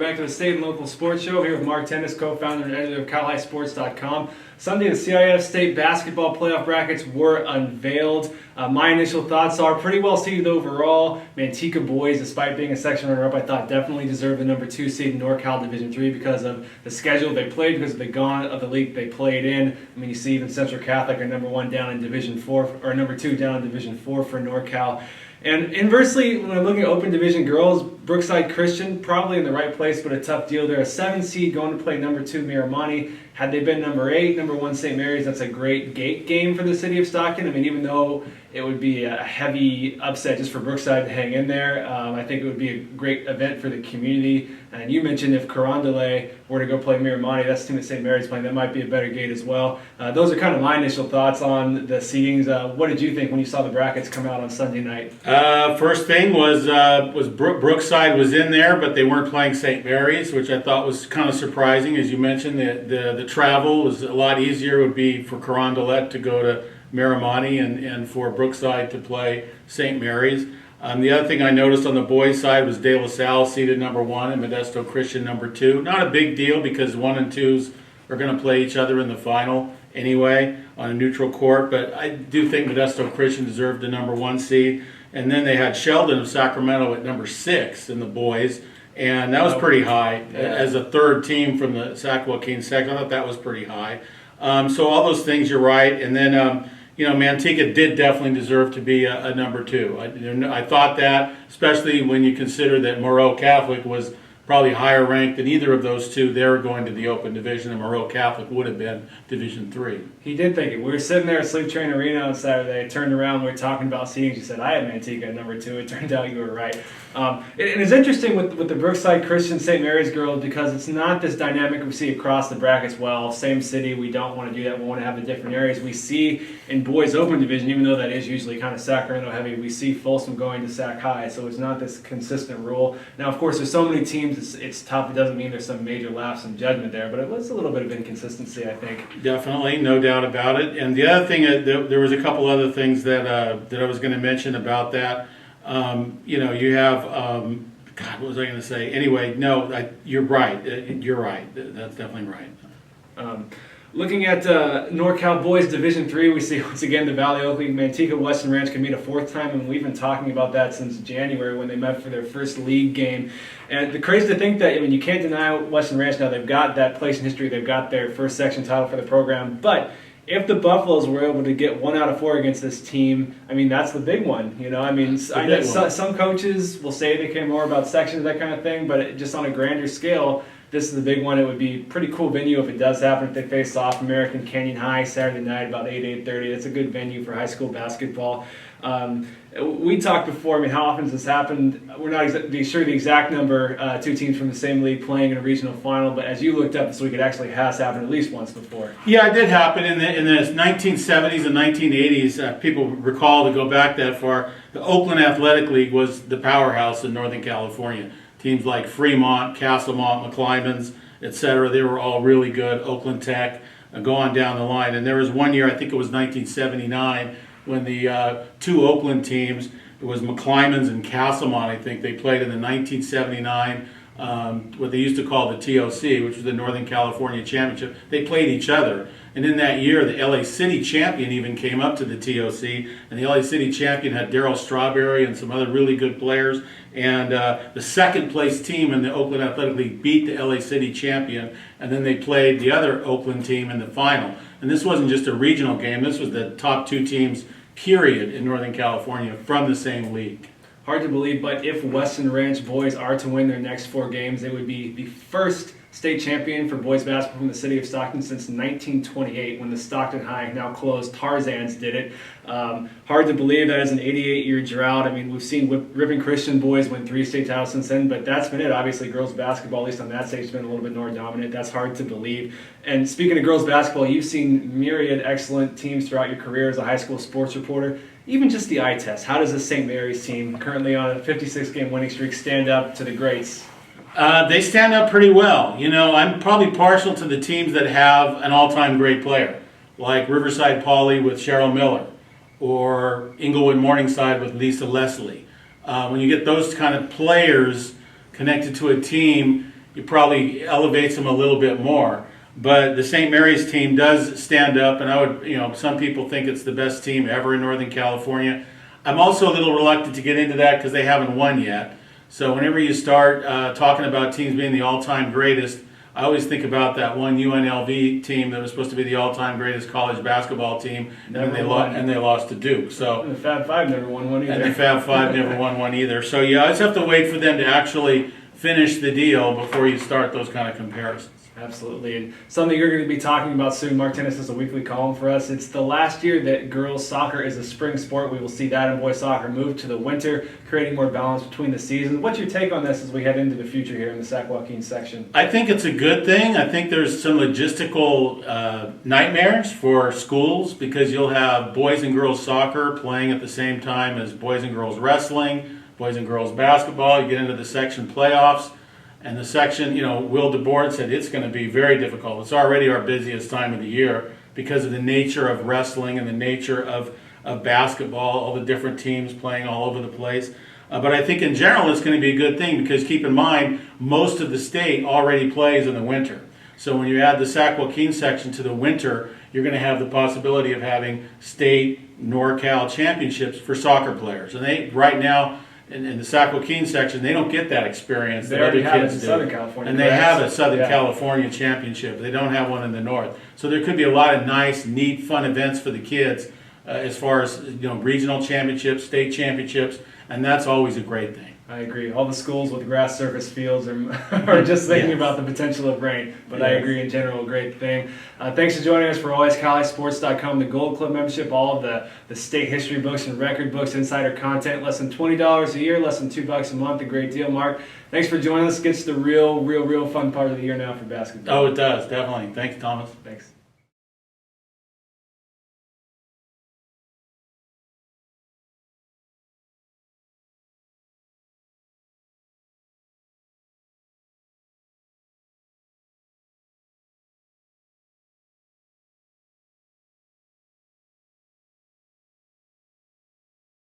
back to the State and Local Sports Show. Here with Mark Tennis, co-founder and editor of CalHighSports.com. Sunday, the CIF State basketball playoff brackets were unveiled. My initial thoughts are pretty well seeded overall. Manteca boys, despite being a section runner-up, I thought definitely deserved the number 2 seed in NorCal Division III because of the schedule they played, because of the gauntlet of the league they played in. I mean, you see even Central Catholic are number 1 down in Division 4, or number 2 down in Division 4 for NorCal. And inversely, when I'm looking at Open Division girls, Brookside Christian probably in the right place, but a tough deal. They're a 7 seed going to play number 2 Miramani. Had they been number 8, number 1 St. Mary's, that's a great gate game for the city of Stockton. I mean, even though it would be a heavy upset just for Brookside to hang in there, I think it would be a great event for the community. And you mentioned if Carondelet were to go play Miramani, that's the team that St. Mary's playing, that might be a better gate as well. Those are kind of my initial thoughts on the seedings. What did you think when you saw the brackets come out on Sunday night? First thing was Brookside was in there, but they weren't playing St. Mary's, which I thought was kind of surprising. As you mentioned, the travel was a lot easier. It would be for Carondelet to go to Miramani and for Brookside to play St. Mary's. The other thing I noticed on the boys' side was De La Salle seated number 1 and Modesto Christian number 2. Not a big deal because 1 and 2s are going to play each other in the final anyway on a neutral court, but I do think Modesto Christian deserved the number 1 seed. And then they had Sheldon of Sacramento at number 6 in the boys, and that was pretty high. Yeah. As a third team from the Sac-Joaquin section, I thought that was pretty high. So all those things, you're right. And then Manteca did definitely deserve to be a number 2. I thought that, especially when you consider that Moreau Catholic was probably higher ranked than either of those two. They were going to the Open Division, and Moreau Catholic would have been Division 3. He did think it. We were sitting there at Sleep Train Arena on Saturday, turned around, we were talking about seedings. You said, I had Manteca at number 2. It turned out you were right. And it's interesting with the Brookside Christian St. Mary's girls because it's not this dynamic we see across the brackets. Well, same city, we don't want to do that. We want to have the different areas. We see in boys Open Division, even though that is usually kind of Sacramento heavy, we see Folsom going to Sac High. So it's not this consistent rule. Now, of course, there's so many teams, it's tough. It doesn't mean there's some major lapse in judgment there, but it was a little bit of inconsistency, I think. Definitely, no doubt about it. And the other thing, there was a couple other things that I was going to mention about that. You have, God, what was I going to say? Anyway, no, you're right. You're right. That's definitely right. Looking at NorCal Boys Division III, we see once again the Valley Oak League Manteca Weston Ranch can meet a 4th time, and we've been talking about that since January when they met for their first league game. And the crazy to think that, I mean, you can't deny Weston Ranch now. They've got that place in history. They've got their first section title for the program. But if the Buffaloes were able to get 1 out of 4 against this team, I mean, that's the big one. I mean, I know some coaches will say they care more about sections, that kind of thing, but just on a grander scale, this is the big one. It would be a pretty cool venue if it does happen. If they face off American Canyon High Saturday night about 8:30. That's a good venue for high school basketball. We talked before, I mean, how often has this happened? We're not sure the exact number, 2 teams from the same league playing in a regional final, but as you looked up this week, it actually has happened at least once before. Yeah, it did happen in the 1970s and 1980s. People recall, to go back that far, the Oakland Athletic League was the powerhouse in Northern California. Teams like Fremont, Castlemont, McClymonds, etc., they were all really good. Oakland Tech, go on down the line. And there was one year, I think it was 1979, when the 2 Oakland teams, it was McClymonds and Castlemont, I think, they played in the 1979, what they used to call the TOC, which was the Northern California Championship. They played each other. And in that year, the LA City champion even came up to the TOC, and the LA City champion had Darryl Strawberry and some other really good players. And the second place team in the Oakland Athletic League beat the LA City champion, and then they played the other Oakland team in the final. And this wasn't just a regional game, this was the top 2 teams, period, in Northern California from the same league. Hard to believe, but if Weston Ranch boys are to win their next 4 games, they would be the first state champion for boys basketball from the city of Stockton since 1928, when the Stockton High, now closed, Tarzans did it. Hard to believe that is an 88-year drought. I mean, we've seen Ripon Christian boys win 3 state titles since then, but that's been it. Obviously, girls basketball, at least on that stage, has been a little bit more dominant. That's hard to believe. And speaking of girls basketball, you've seen myriad excellent teams throughout your career as a high school sports reporter. Even just the eye test, how does the St. Mary's team, currently on a 56-game winning streak, stand up to the greats? They stand up pretty well. I'm probably partial to the teams that have an all-time great player, like Riverside Poly with Cheryl Miller, or Inglewood Morningside with Lisa Leslie. When you get those kind of players connected to a team, it probably elevates them a little bit more. But the St. Mary's team does stand up, and I would, some people think it's the best team ever in Northern California. I'm also a little reluctant to get into that because they haven't won yet. So whenever you start talking about teams being the all-time greatest, I always think about that one UNLV team that was supposed to be the all-time greatest college basketball team, and they lost to Duke. So the Fab Five never won one either. And the Fab Five never won one either. So yeah, I just have to wait for them to actually finish the deal before you start those kind of comparisons. Absolutely, and something you're going to be talking about soon. Mark Tennis is a weekly column for us. It's the last year that girls soccer is a spring sport. We will see that, and boys soccer move to the winter, creating more balance between the seasons. What's your take on this as we head into the future here in the Sac-Joaquin section? I think it's a good thing. I think there's some logistical nightmares for schools because you'll have boys and girls soccer playing at the same time as boys and girls wrestling, boys and girls basketball. You get into the section playoffs. And the section, Will DeBoard said it's going to be very difficult. It's already our busiest time of the year because of the nature of wrestling and the nature of basketball, all the different teams playing all over the place. But I think in general it's going to be a good thing because keep in mind, most of the state already plays in the winter. So when you add the Sac-Joaquin section to the winter, you're going to have the possibility of having state NorCal championships for soccer players. And they, right now, in the Sac-Joaquin section, they don't get that experience that other kids do. Southern California, and they have a Southern California championship. They don't have one in the north. So there could be a lot of nice, neat, fun events for the kids as far as regional championships, state championships, and that's always a great thing. I agree. All the schools with grass surface fields are just thinking about the potential of rain. But I agree in general, great thing. Thanks for joining us for always CaliSports.com, the Gold Club membership, all of the state history books and record books, insider content, less than $20 a year, less than $2 a month. A great deal, Mark. Thanks for joining us. Gets to the real fun part of the year now for basketball. Oh, it does, definitely. Thanks, Thomas. Thanks.